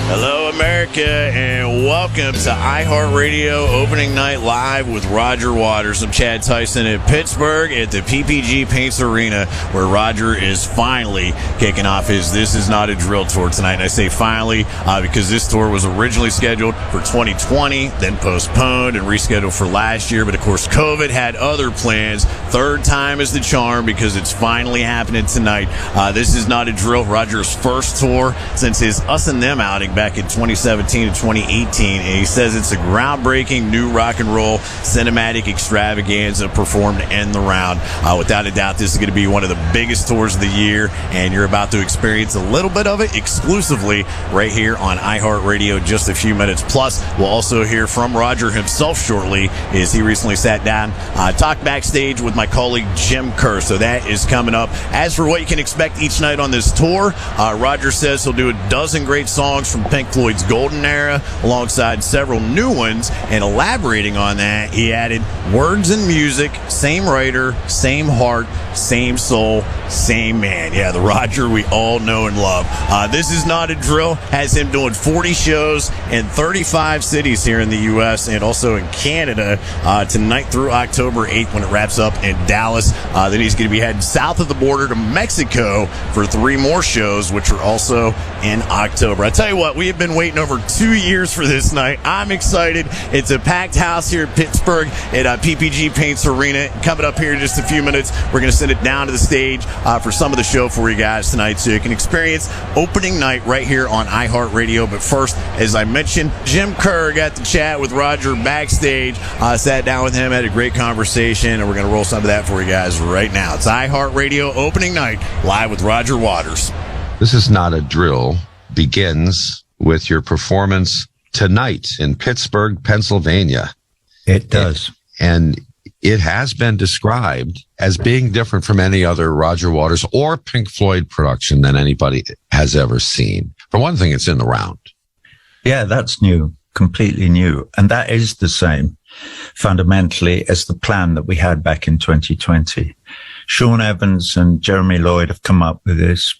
Hello, America, and welcome to iHeartRadio Opening Night Live with Roger Waters. I'm Chad Tyson in Pittsburgh at the PPG Paints Arena, where Roger is finally kicking off his This Is Not a Drill tour tonight. And I say finally because this tour was originally scheduled for 2020, then postponed and rescheduled for last year. But, of course, COVID had other plans. Third time is the charm because it's finally happening tonight. This Is Not a Drill, Roger's first tour since his Us and Them outing back in 2017 and 2018, and he says it's a groundbreaking new rock and roll cinematic extravaganza performed to end the round. Without a doubt, this is going to be one of the biggest tours of the year, and you're about to experience a little bit of it exclusively right here on iHeartRadio in just a few minutes. Plus, we'll also hear from Roger himself shortly, as he recently sat down, talked backstage with my colleague Jim Kerr, so that is coming up. As for what you can expect each night on this tour, Roger says he'll do a dozen great songs from Pink Floyd's Golden Era alongside several new ones, and elaborating on that, he added words and music, same writer, same heart, same soul, same man. Yeah, the Roger we all know and love. This Is Not a Drill has him doing 40 shows in 35 cities here in the U.S. and also in Canada tonight through October 8th when it wraps up in Dallas. Then he's going to be heading south of the border to Mexico for 3 more shows, which are also in October. I tell you what, we have been waiting over 2 years for this night. I'm excited. It's a packed house here in Pittsburgh at PPG Paints Arena. Coming up here in just a few minutes, we're going to send it down to the stage for some of the show for you guys tonight, so you can experience opening night right here on iHeartRadio. But first, as I mentioned, Jim Kerr got to chat with Roger backstage, sat down with him, had a great conversation, and we're going to roll some of that for you guys right now. It's iHeartRadio opening night live with Roger Waters. This Is Not a Drill begins with your performance tonight in Pittsburgh, Pennsylvania. It does. And it has been described as being different from any other Roger Waters or Pink Floyd production than anybody has ever seen. For one thing, it's in the round. Yeah, that's new, completely new. And that is the same fundamentally as the plan that we had back in 2020. Sean Evans and Jeremy Lloyd have come up with this,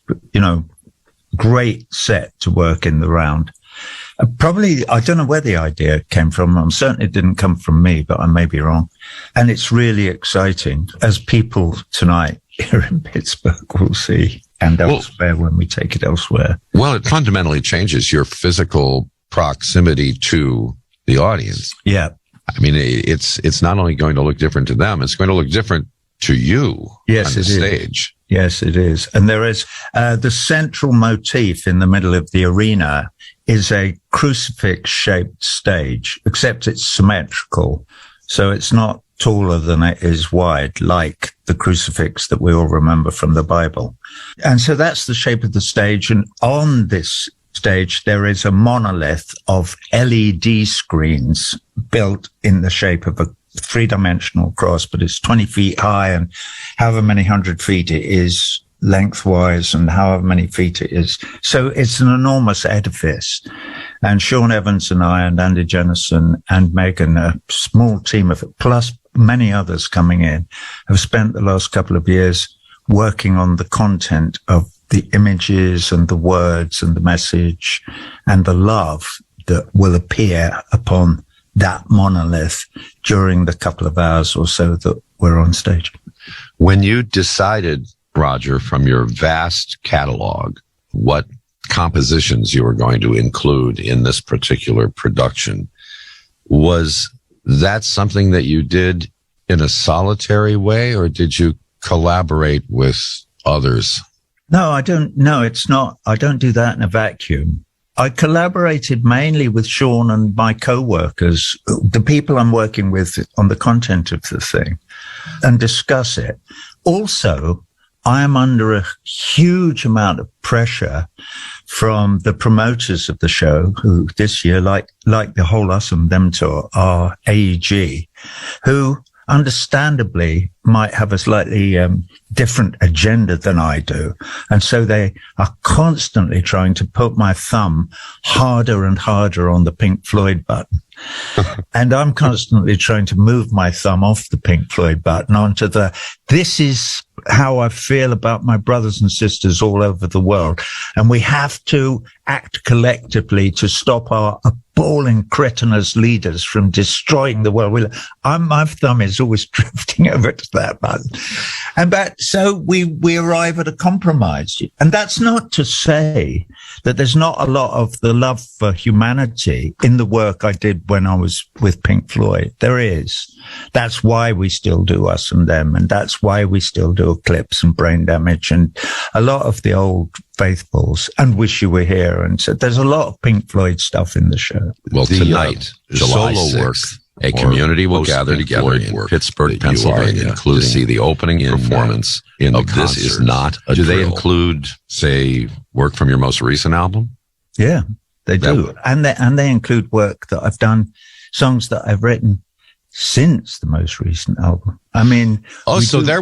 great set to work in the round. Probably, I don't know where the idea came from. Certainly it didn't come from me, but I may be wrong. And it's really exciting, as people tonight here in Pittsburgh will see, and elsewhere when we take it elsewhere. Well, it fundamentally changes your physical proximity to the audience. Yeah. I mean, it's not only going to look different to them, it's going to look different to you on the stage. Yes, it is. And there is the central motif in the middle of the arena is a crucifix-shaped stage, except it's symmetrical. So it's not taller than it is wide, like the crucifix that we all remember from the Bible. And so that's the shape of the stage. And on this stage, there is a monolith of LED screens built in the shape of a 3-dimensional cross, but it's 20 feet high, and however many 100 feet it is lengthwise, and however many feet it is. So it's an enormous edifice. And Sean Evans and I and Andy Jennison and Megan, a small team of it, plus many others coming in, have spent the last couple of years working on the content of the images and the words and the message and the love that will appear upon that monolith during the couple of hours or so that we're on stage. When you decided, Roger, from your vast catalog, what compositions you were going to include in this particular production, was that something that you did in a solitary way, or did you collaborate with others? No, I don't. No, it's not. I don't do that in a vacuum. I collaborated mainly with Sean and my co-workers, the people I'm working with on the content of the thing, and discuss it. Also, I am under a huge amount of pressure from the promoters of the show, who this year, like the whole Us and Them tour, are AEG, who understandably might have a slightly different agenda than I do. And so they are constantly trying to put my thumb harder and harder on the Pink Floyd button. And I'm constantly trying to move my thumb off the Pink Floyd button onto this is how I feel about my brothers and sisters all over the world. And we have to act collectively to stop our appalling cretinous leaders from destroying the world. My thumb is always drifting over to that button. So we arrive at a compromise. And that's not to say that there's not a lot of the love for humanity in the work I did when I was with Pink Floyd. There is. That's why we still do Us and Them, and that's why we still do Eclipse and Brain Damage and a lot of the old faithfuls and Wish You Were Here. And so there's a lot of Pink Floyd stuff in the show. Well, tonight, July 6th, a community will gather together in Pittsburgh, Pennsylvania, to see the opening performance of This Is Not a Drill. Do they include, say, work from your most recent album? Yeah, they do. And they include work that I've done, songs that I've written since the most recent album. I mean, so there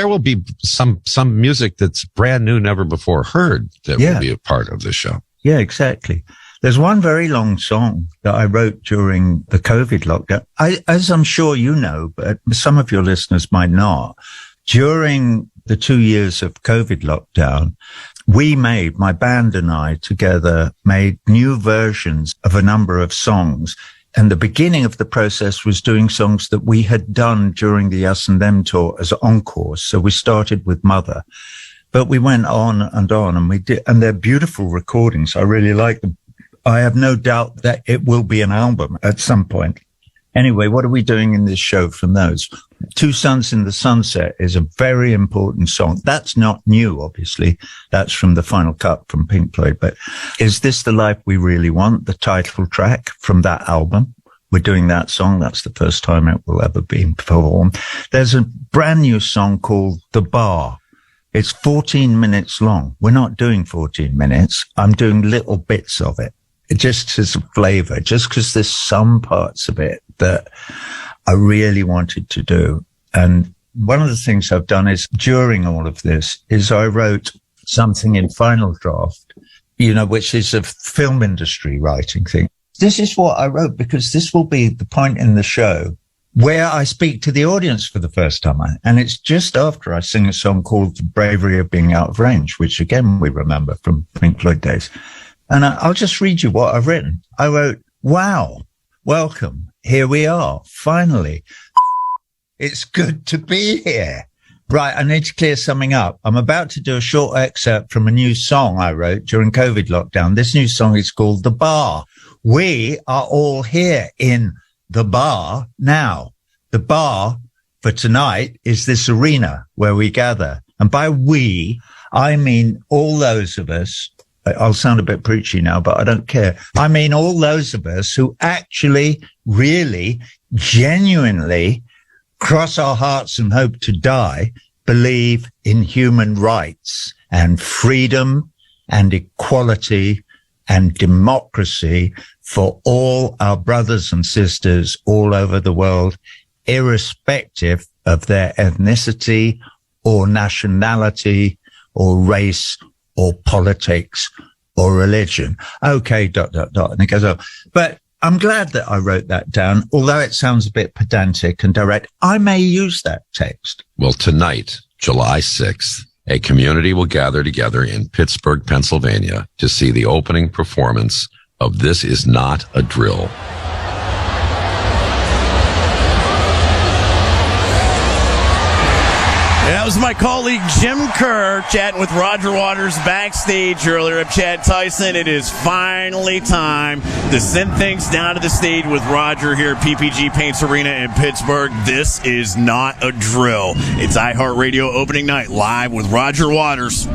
will be some music that's brand new, never before heard that will be a part of the show. Yeah, exactly. There's one very long song that I wrote during the COVID lockdown. As I'm sure you know, but some of your listeners might not. During the 2 years of COVID lockdown, my band and I together made new versions of a number of songs. And the beginning of the process was doing songs that we had done during the Us and Them tour as encores. So we started with Mother, but we went on, and we did, and they're beautiful recordings. I really like them. I have no doubt that it will be an album at some point. Anyway, what are we doing in this show from those? Two Suns in the Sunset is a very important song. That's not new, obviously. That's from the final cut from Pink Floyd. But Is This the Life We Really Want? The title track from that album. We're doing that song. That's the first time it will ever be performed. There's a brand new song called The Bar. It's 14 minutes long. We're not doing 14 minutes. I'm doing little bits of it. Just as a flavor, just because there's some parts of it that I really wanted to do. And one of the things I've done is during all of this is I wrote something in Final Draft, which is a film industry writing thing. This is what I wrote because this will be the point in the show where I speak to the audience for the first time. And it's just after I sing a song called The Bravery of Being Out of Range, which again, we remember from Pink Floyd days. And I'll just read you what I've written. I wrote, wow, welcome. Here we are. Finally. It's good to be here. Right. I need to clear something up. I'm about to do a short excerpt from a new song I wrote during COVID lockdown. This new song is called The Bar. We are all here in the bar now. The bar for tonight is this arena where we gather. And by we, I mean all those of us. I'll sound a bit preachy now, but I don't care. I mean, all those of us who actually, really, genuinely cross our hearts and hope to die, believe in human rights and freedom and equality and democracy for all our brothers and sisters all over the world, irrespective of their ethnicity or nationality or race or politics or religion. Okay, ... And it goes on. But I'm glad that I wrote that down, although it sounds a bit pedantic and direct. I may use that text. Well, tonight, July 6th, a community will gather together in Pittsburgh, Pennsylvania to see the opening performance of This Is Not a Drill. That was my colleague Jim Kerr chatting with Roger Waters backstage earlier. I'm Chad Tyson. It is finally time to send things down to the stage with Roger here at PPG Paints Arena in Pittsburgh. This is not a drill. It's iHeartRadio opening night live with Roger Waters.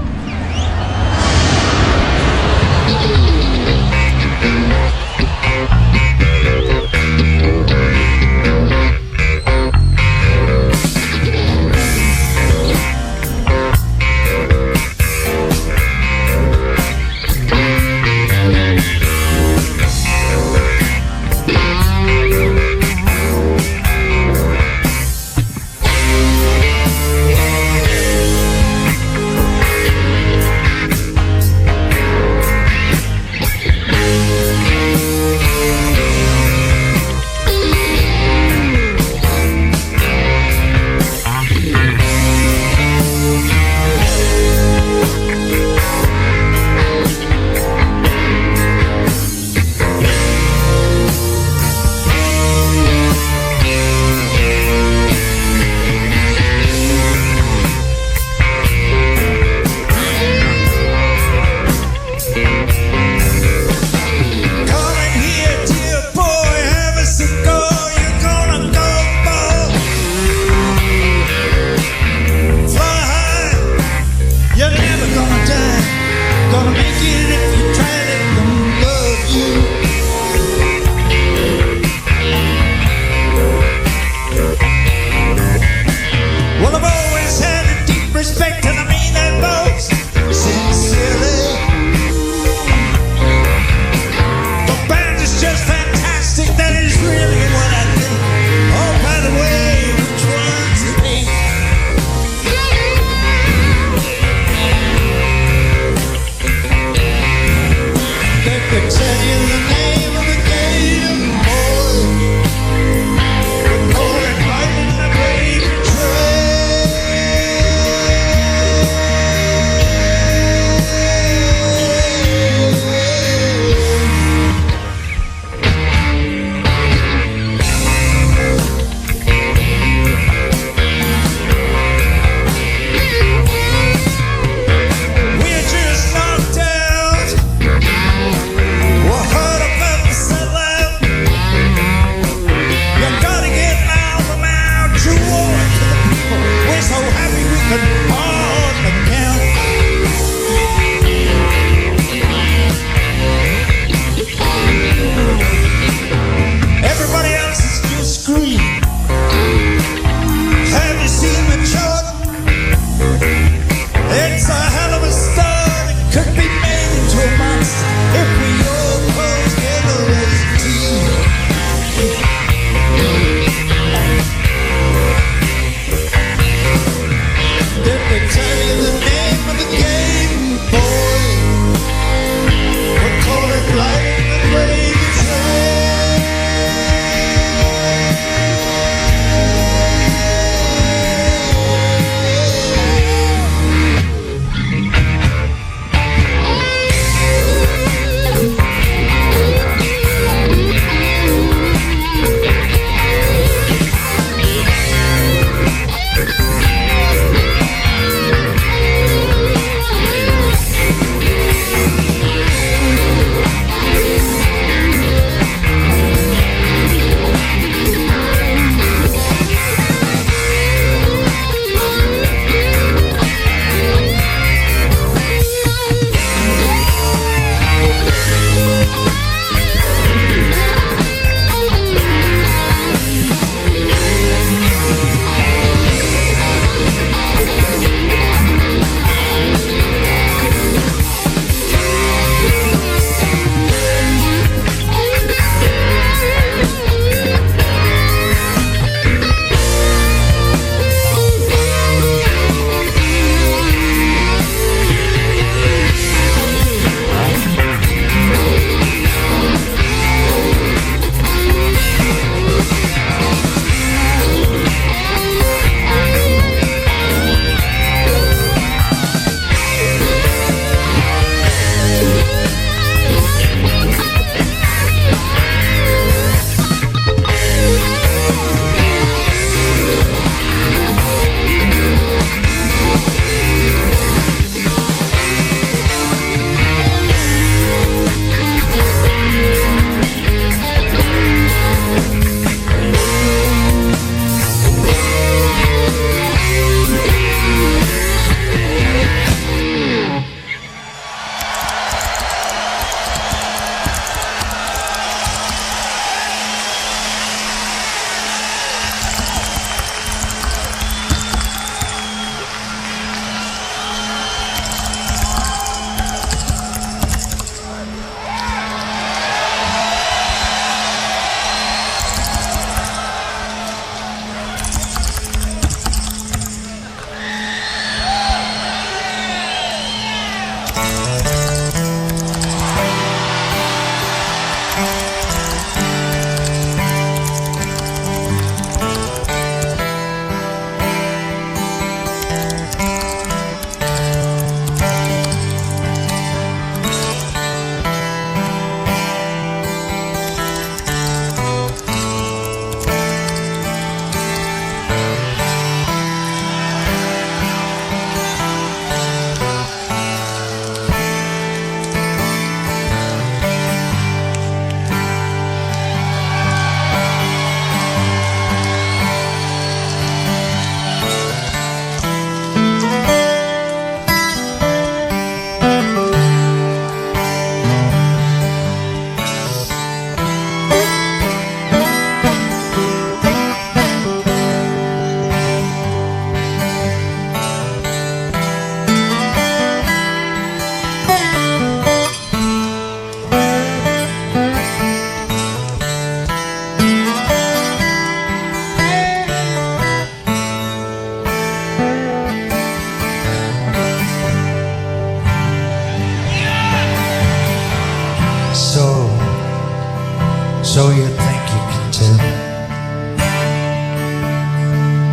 So you think you can tell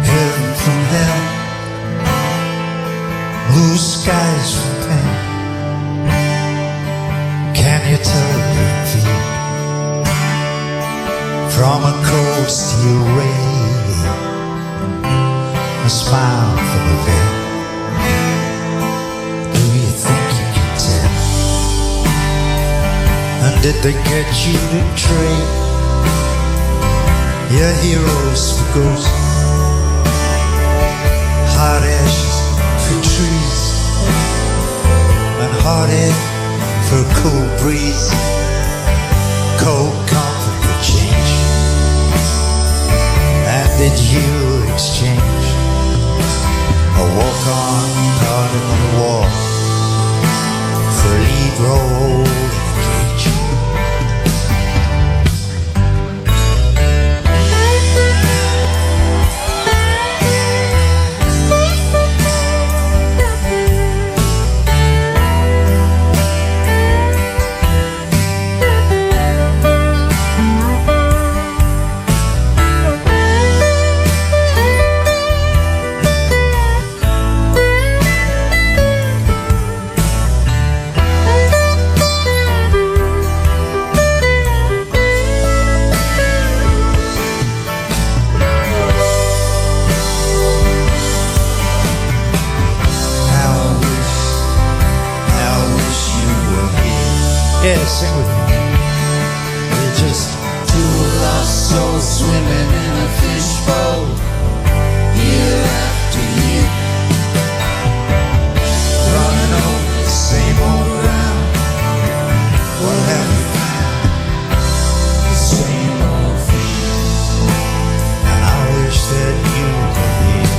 heaven from hell, blue skies from pain? Can you tell the feet from a cold steel rail, a smile from a veil? Do you think you can tell? And did they get you to trade your heroes for ghosts, hot ashes for trees, and hot air for a cool breeze, cold comfort for change? And did you exchange a walk-on part on the wall for a lead role in a cage? Yeah, sing with me. We're just two lost souls swimming in a fishbowl, year after year, running over the same old ground. What have we found? The same old fears. And I wish that you were here.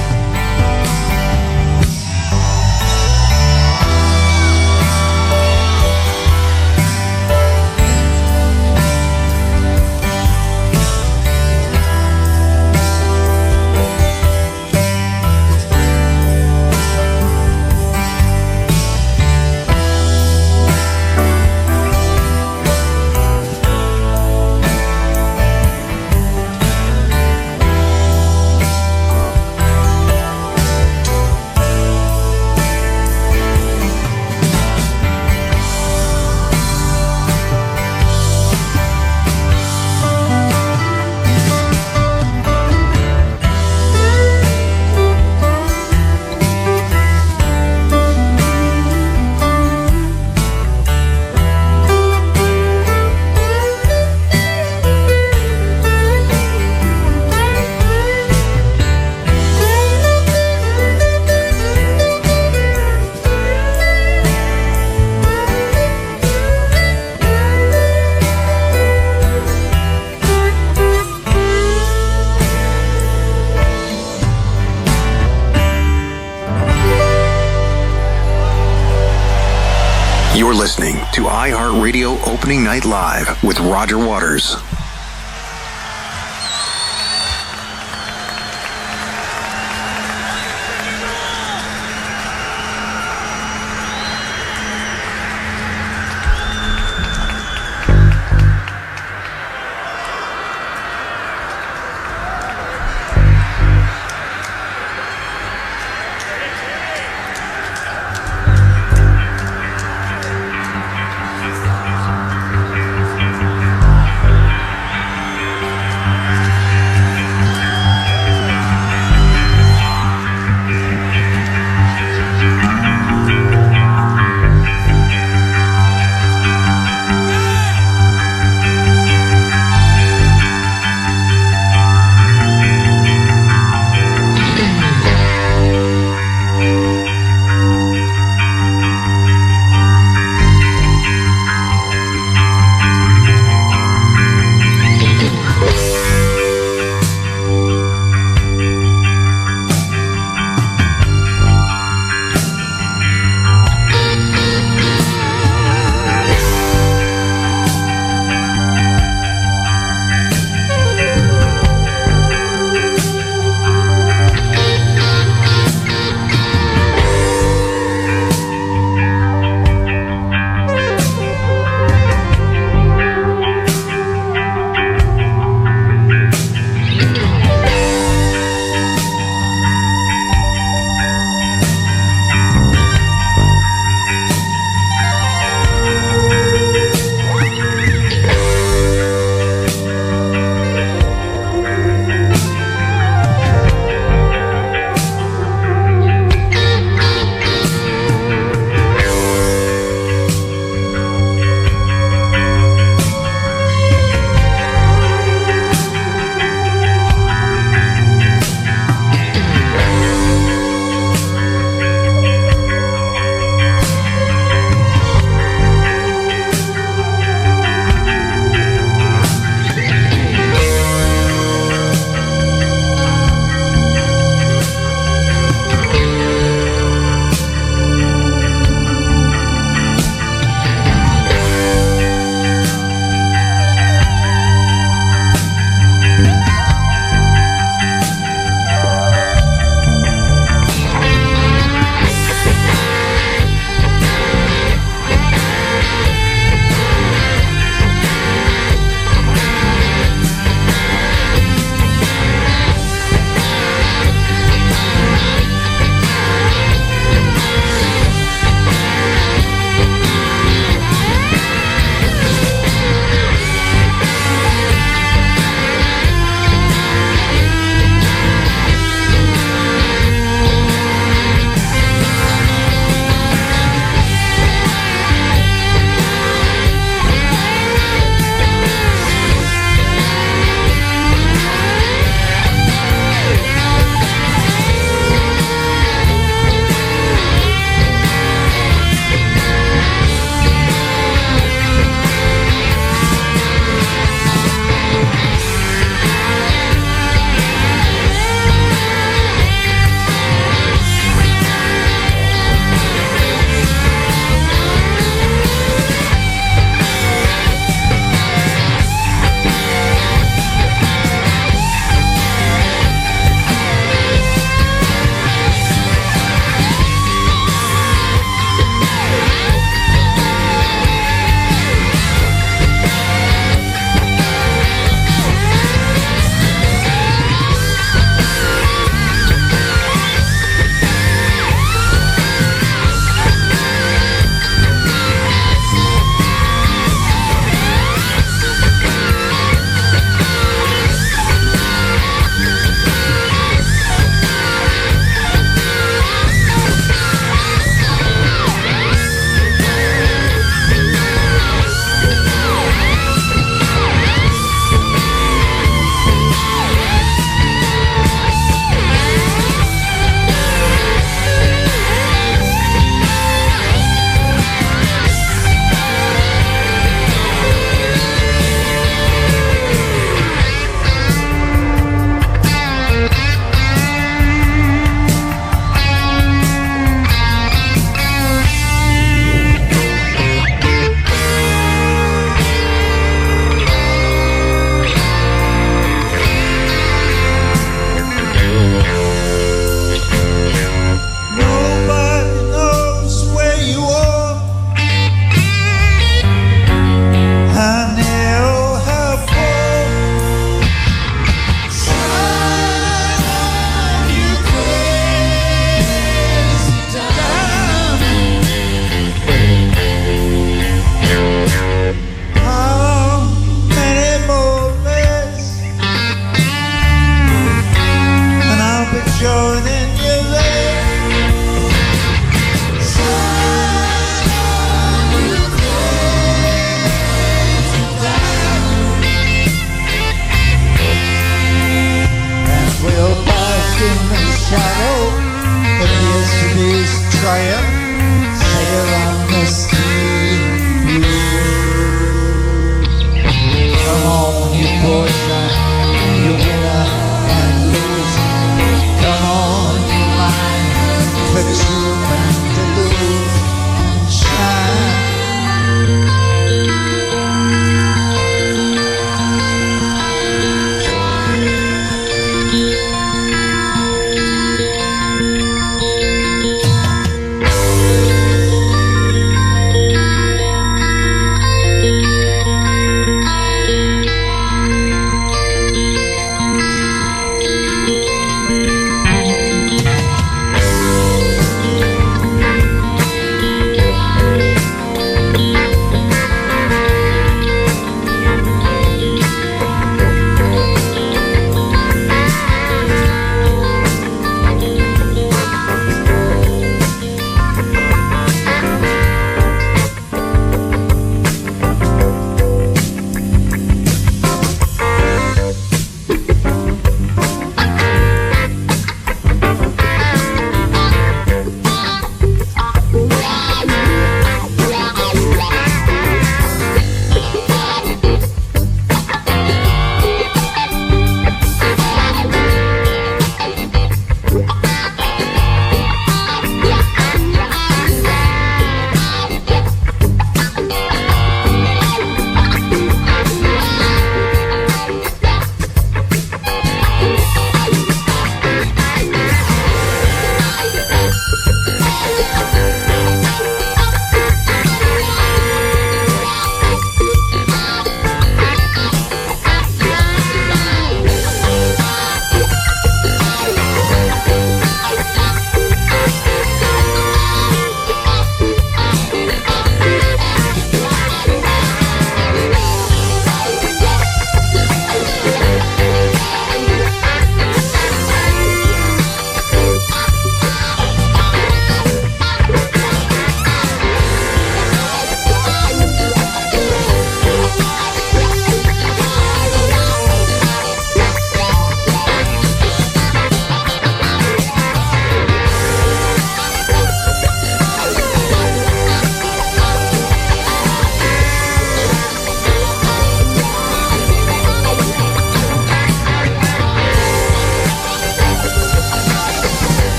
You're listening to iHeartRadio Opening Night Live with Roger Waters.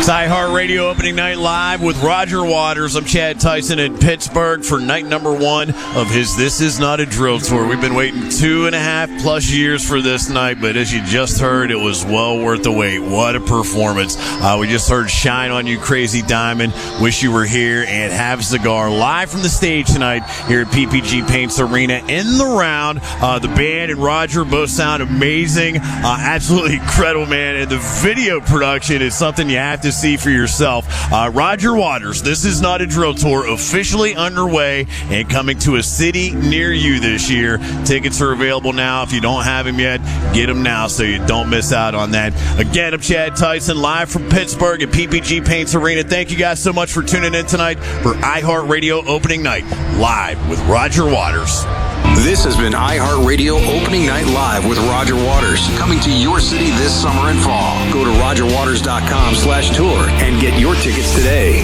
It's iHeartRadio opening night live with Roger Waters. I'm Chad Tyson in Pittsburgh for night number 1 of his This Is Not a Drill tour. We've been waiting 2.5+ years for this night, but as you just heard, it was well worth the wait. What a performance. We just heard Shine on You, Crazy Diamond, Wish You Were Here, and Have a Cigar live from the stage tonight here at PPG Paints Arena in the round. The band and Roger both sound amazing. Absolutely incredible, man. And the video production is something you have to see for yourself. Roger Waters, This Is Not a Drill tour, officially underway and coming to a city near you this year. Tickets are available now. If you don't have them yet, get them now so you don't miss out on that. Again, I'm Chad Tyson, live from Pittsburgh at PPG Paints Arena. Thank you guys so much for tuning in tonight for iHeartRadio opening night, live with Roger Waters. This has been iHeartRadio Opening Night Live with Roger Waters, coming to your city this summer and fall. Go to rogerwaters.com/tour and get your tickets today.